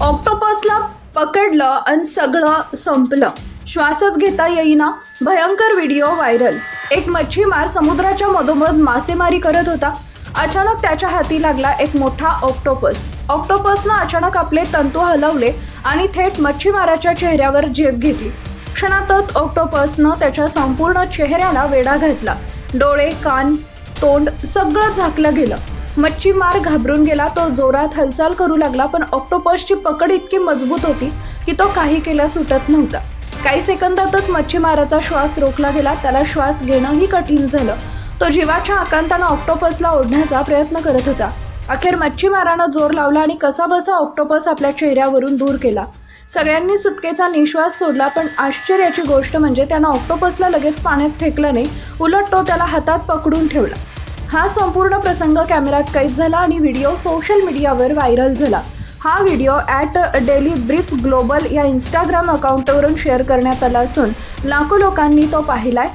ऑक्टोपसला पकडलं आणि सगळं संपलं. श्वासच घेता येईना. भयंकर व्हिडिओ व्हायरल. एक मच्छीमार समुद्राच्या मधोमध मासेमारी करत होता. अचानक त्याच्या हाती लागला एक मोठा ऑक्टोपस. ऑक्टोपसनं अचानक आपले तंतू हलवले आणि थेट मच्छीमाराच्या चेहऱ्यावर झेप घेतली. क्षणातच ऑक्टोपसनं त्याच्या संपूर्ण चेहऱ्याला वेढा घातला. डोळे, कान, तोंड सगळं झाकलं गेलं. मच्छीमार घाबरून गेला. तो जोरात हालचाल करू लागला, पण ऑक्टोपसची पकड इतकी मजबूत होती की तो काही केला सुटत नव्हता. काही सेकंदातच मच्छीमाराचा श्वास रोखला गेला. त्याला श्वास घेणंही कठीण झालं. तो जीवाच्या आकांतानं ऑक्टोपसला ओढण्याचा प्रयत्न करत होता. अखेर मच्छीमारानं जोर लावला आणि कसाबसा ऑक्टोपस आपल्या चेहऱ्यावरून दूर केला. सगळ्यांनी सुटकेचा निश्वास सोडला, पण आश्चर्याची गोष्ट म्हणजे त्यानं ऑक्टोपसला लगेच पाण्यात फेकलं नाही. उलट तो त्याला हातात पकडून ठेवला. हा संपूर्ण प्रसंग कॅमेऱ्यात कैद झाला आणि व्हिडिओ सोशल मीडियावर व्हायरल झाला. हा व्हिडिओ @dailybriefglobal या इंस्टाग्राम अकाउंटवरून शेअर करण्यात आला असून लाखो लोकांनी तो पाहिलाय.